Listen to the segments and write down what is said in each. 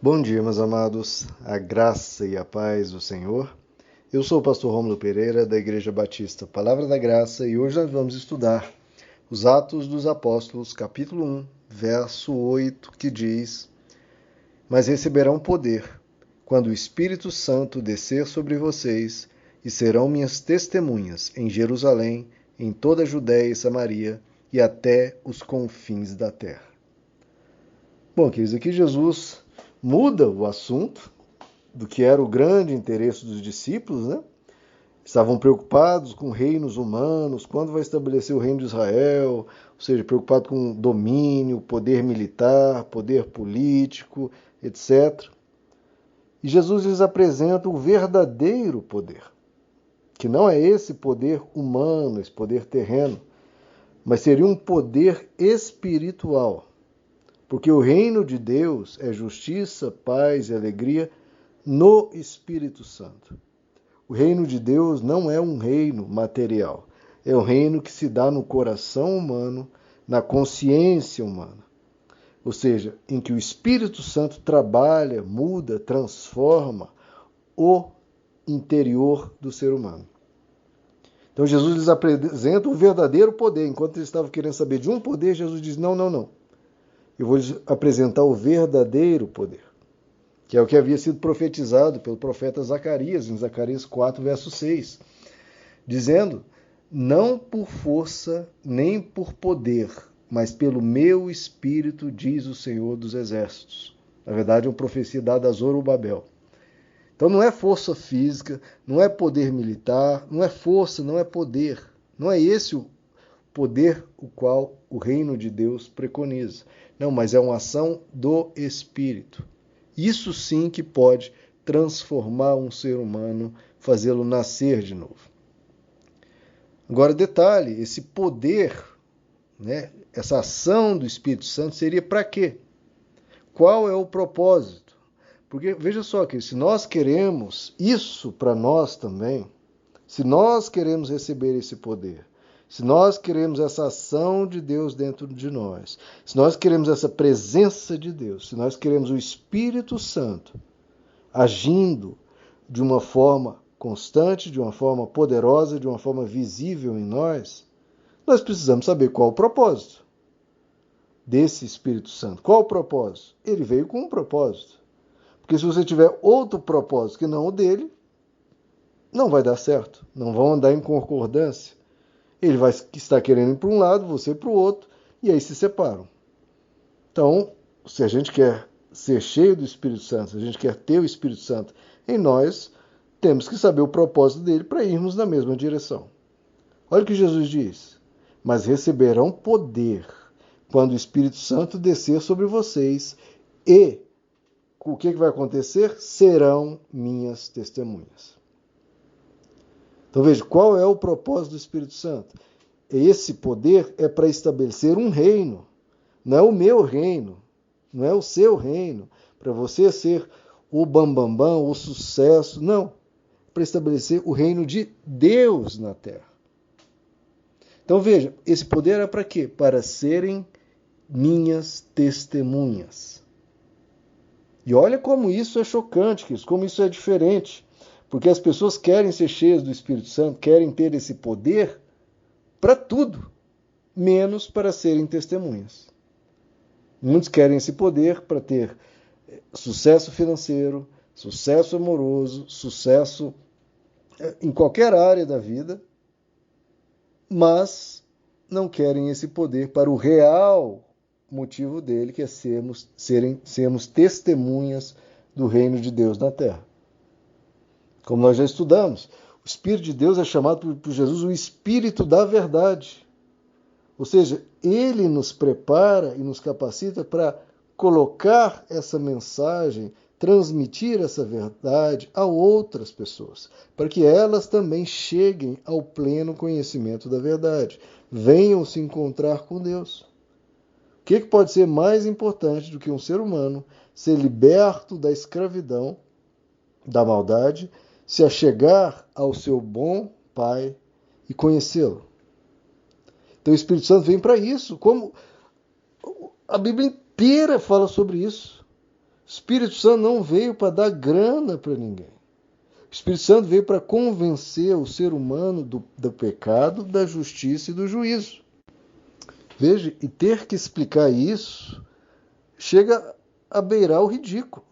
Bom dia, meus amados, a graça e a paz do Senhor. Eu sou o pastor Rômulo Pereira, da Igreja Batista Palavra da Graça, e hoje nós vamos estudar os Atos dos Apóstolos, capítulo 1, verso 8, que diz: Mas receberão poder quando o Espírito Santo descer sobre vocês, e serão minhas testemunhas em Jerusalém, em toda a Judéia e Samaria, e até os confins da terra. Bom, queridos, aqui Jesus muda o assunto do que era o grande interesse dos discípulos, né? Estavam preocupados com reinos humanos, quando vai estabelecer o reino de Israel, ou seja, preocupado com domínio, poder militar, poder político, etc. E Jesus lhes apresenta o verdadeiro poder, que não é esse poder humano, esse poder terreno, mas seria um poder espiritual. Porque o reino de Deus é justiça, paz e alegria no Espírito Santo. O reino de Deus não é um reino material, é um reino que se dá no coração humano, na consciência humana. Ou seja, em que o Espírito Santo trabalha, muda, transforma o interior do ser humano. Então Jesus lhes apresenta o verdadeiro poder. Enquanto eles estavam querendo saber de um poder, Jesus diz: não, não, não. Eu vou lhes apresentar o verdadeiro poder, que é o que havia sido profetizado pelo profeta Zacarias, em Zacarias 4, verso 6, dizendo: Não por força nem por poder, mas pelo meu espírito, diz o Senhor dos Exércitos. Na verdade, é uma profecia dada a Zorobabel. Então não é força física, não é poder militar, não é força, não é poder. Não é esse o poder o qual o reino de Deus preconiza. Não, mas é uma ação do Espírito. Isso sim que pode transformar um ser humano, fazê-lo nascer de novo. Agora, detalhe, esse poder, né, essa ação do Espírito Santo seria para quê? Qual é o propósito? Porque, veja só, que se nós queremos isso para nós também, se nós queremos receber esse poder, se nós queremos essa ação de Deus dentro de nós, se nós queremos essa presença de Deus, se nós queremos o Espírito Santo agindo de uma forma constante, de uma forma poderosa, de uma forma visível em nós, nós precisamos saber qual o propósito desse Espírito Santo. Qual o propósito? Ele veio com um propósito. Porque se você tiver outro propósito que não o dele, não vai dar certo. Não vão andar em concordância. Ele vai estar querendo ir para um lado, você para o outro, e aí se separam. Então, se a gente quer ser cheio do Espírito Santo, se a gente quer ter o Espírito Santo em nós, temos que saber o propósito dele para irmos na mesma direção. Olha o que Jesus diz: Mas receberão poder quando o Espírito Santo descer sobre vocês, e o que vai acontecer? Serão minhas testemunhas. Então veja, qual é o propósito do Espírito Santo? Esse poder é para estabelecer um reino. Não é o meu reino, não é o seu reino, para você ser o bambambam, o sucesso, não. Para estabelecer o reino de Deus na terra. Então veja, esse poder era para quê? Para serem minhas testemunhas. E olha como isso é chocante, como isso é diferente. Porque as pessoas querem ser cheias do Espírito Santo, querem ter esse poder para tudo, menos para serem testemunhas. Muitos querem esse poder para ter sucesso financeiro, sucesso amoroso, sucesso em qualquer área da vida, mas não querem esse poder para o real motivo dele, que é sermos testemunhas do reino de Deus na terra. Como nós já estudamos, o Espírito de Deus é chamado por Jesus o Espírito da verdade. Ou seja, ele nos prepara e nos capacita para colocar essa mensagem, transmitir essa verdade a outras pessoas, para que elas também cheguem ao pleno conhecimento da verdade, venham se encontrar com Deus. O que pode ser mais importante do que um ser humano ser liberto da escravidão, da maldade, se achegar ao seu bom Pai e conhecê-lo? Então o Espírito Santo vem para isso, como a Bíblia inteira fala sobre isso. Espírito Santo não veio para dar grana para ninguém. O Espírito Santo veio para convencer o ser humano do pecado, da justiça e do juízo. Veja, e ter que explicar isso chega a beirar o ridículo.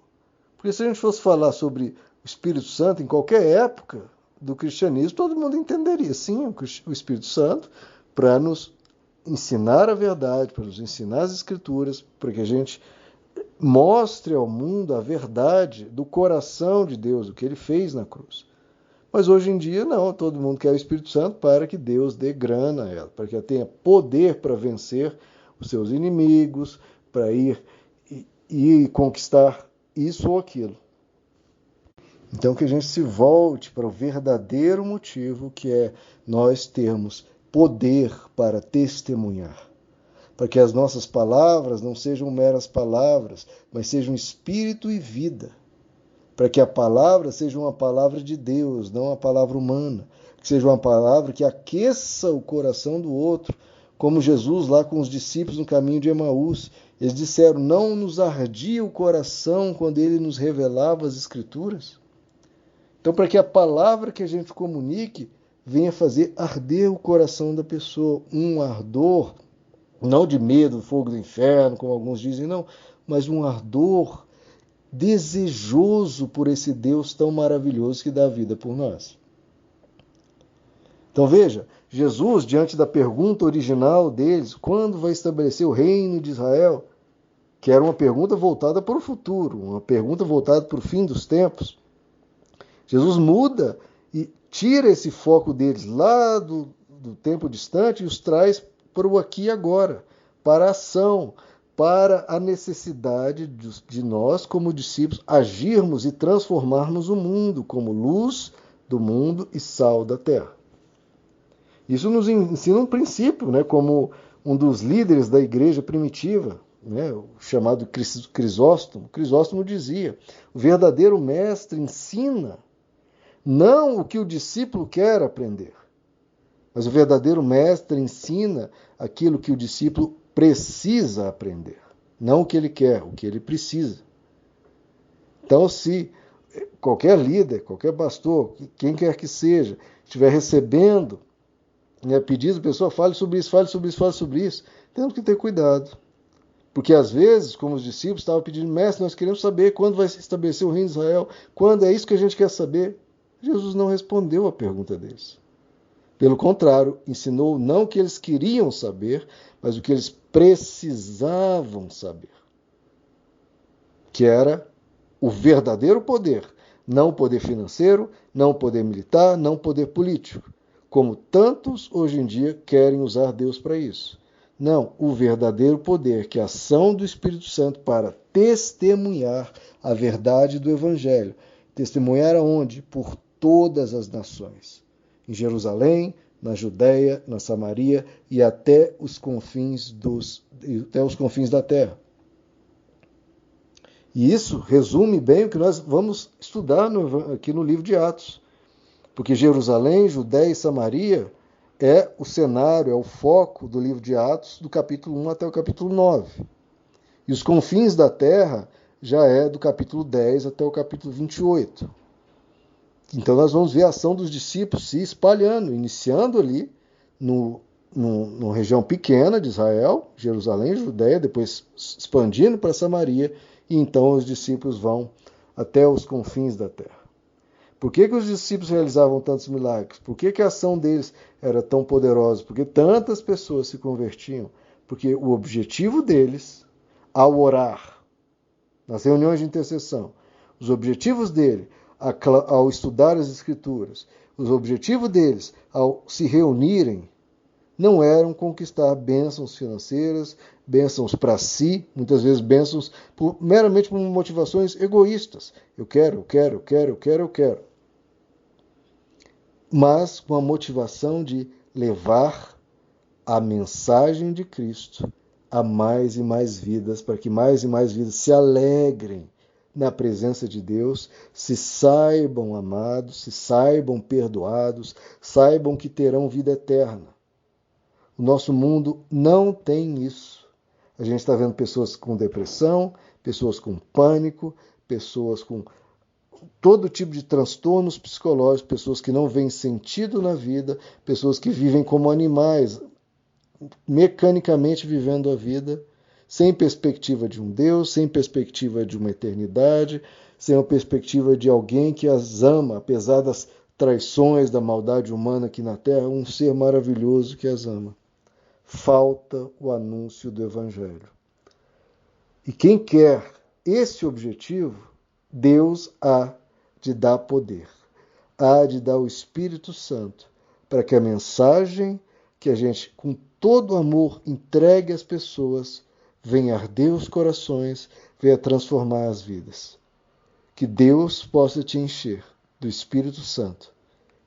Porque se a gente fosse falar sobre o Espírito Santo em qualquer época do cristianismo, todo mundo entenderia, sim, o Espírito Santo para nos ensinar a verdade, para nos ensinar as Escrituras, para que a gente mostre ao mundo a verdade do coração de Deus, o que ele fez na cruz. Mas hoje em dia, não, todo mundo quer o Espírito Santo para que Deus dê grana a ela, para que ela tenha poder para vencer os seus inimigos, para ir e conquistar isso ou aquilo. Então que a gente se volte para o verdadeiro motivo, que é nós termos poder para testemunhar. Para que as nossas palavras não sejam meras palavras, mas sejam espírito e vida. Para que a palavra seja uma palavra de Deus, não uma palavra humana. Que seja uma palavra que aqueça o coração do outro, como Jesus lá com os discípulos no caminho de Emaús. Eles disseram, não nos ardia o coração quando ele nos revelava as Escrituras? Então, para que a palavra que a gente comunique venha fazer arder o coração da pessoa, um ardor, não de medo do fogo do inferno, como alguns dizem, não, mas um ardor desejoso por esse Deus tão maravilhoso que dá vida por nós. Então veja, Jesus, diante da pergunta original deles, quando vai estabelecer o reino de Israel, que era uma pergunta voltada para o futuro, uma pergunta voltada para o fim dos tempos, Jesus muda e tira esse foco deles lá do tempo distante e os traz para o aqui e agora, para a ação, para a necessidade de nós, como discípulos, agirmos e transformarmos o mundo como luz do mundo e sal da terra. Isso nos ensina um princípio, né, como um dos líderes da igreja primitiva, né, chamado Crisóstomo. Crisóstomo dizia, o verdadeiro mestre ensina não o que o discípulo quer aprender, mas o verdadeiro mestre ensina aquilo que o discípulo precisa aprender. Não o que ele quer, o que ele precisa. Então, se qualquer líder, qualquer pastor, quem quer que seja, estiver recebendo pedido, a pessoa fale sobre isso, fale sobre isso, fale sobre isso, temos que ter cuidado. Porque às vezes, como os discípulos estavam pedindo, mestre, nós queremos saber quando vai se estabelecer o reino de Israel, quando é isso que a gente quer saber. Jesus não respondeu a pergunta deles. Pelo contrário, ensinou não o que eles queriam saber, mas o que eles precisavam saber. Que era o verdadeiro poder. Não o poder financeiro, não o poder militar, não o poder político. Como tantos hoje em dia querem usar Deus para isso. Não, o verdadeiro poder, que é a ação do Espírito Santo para testemunhar a verdade do Evangelho. Testemunhar aonde? Por todas as nações. Em Jerusalém, na Judéia, na Samaria e até os confins da terra. E isso resume bem o que nós vamos estudar aqui no livro de Atos. Porque Jerusalém, Judéia e Samaria é o cenário, é o foco do livro de Atos, do capítulo 1 até o capítulo 9. E os confins da terra já é do capítulo 10 até o capítulo 28. Então nós vamos ver a ação dos discípulos se espalhando, iniciando ali numa região pequena de Israel, Jerusalém, Judéia, depois expandindo para Samaria, e então os discípulos vão até os confins da terra. Por que os discípulos realizavam tantos milagres? Por que a ação deles era tão poderosa? Porque tantas pessoas se convertiam? Porque o objetivo deles, ao orar, nas reuniões de intercessão, os objetivos dele, ao estudar as Escrituras, os objetivos deles, ao se reunirem, não eram conquistar bênçãos financeiras, bênçãos para si, muitas vezes bênçãos meramente por motivações egoístas. Eu quero. Mas com a motivação de levar a mensagem de Cristo a mais e mais vidas, para que mais e mais vidas se alegrem na presença de Deus, se saibam amados, se saibam perdoados, saibam que terão vida eterna. O nosso mundo não tem isso. A gente está vendo pessoas com depressão, pessoas com pânico, pessoas com todo tipo de transtornos psicológicos, pessoas que não veem sentido na vida, pessoas que vivem como animais, mecanicamente vivendo a vida, sem perspectiva de um Deus, sem perspectiva de uma eternidade, sem a perspectiva de alguém que as ama, apesar das traições, da maldade humana aqui na Terra, um ser maravilhoso que as ama. Falta o anúncio do Evangelho. E quem quer esse objetivo, Deus há de dar poder, há de dar o Espírito Santo, para que a mensagem que a gente, com todo amor, entregue às pessoas, venha arder os corações, venha transformar as vidas. Que Deus possa te encher do Espírito Santo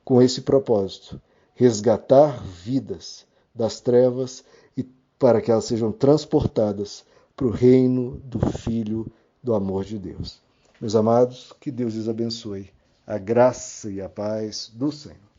com esse propósito, resgatar vidas das trevas e para que elas sejam transportadas para o reino do Filho do amor de Deus. Meus amados, que Deus lhes abençoe. A graça e a paz do Senhor.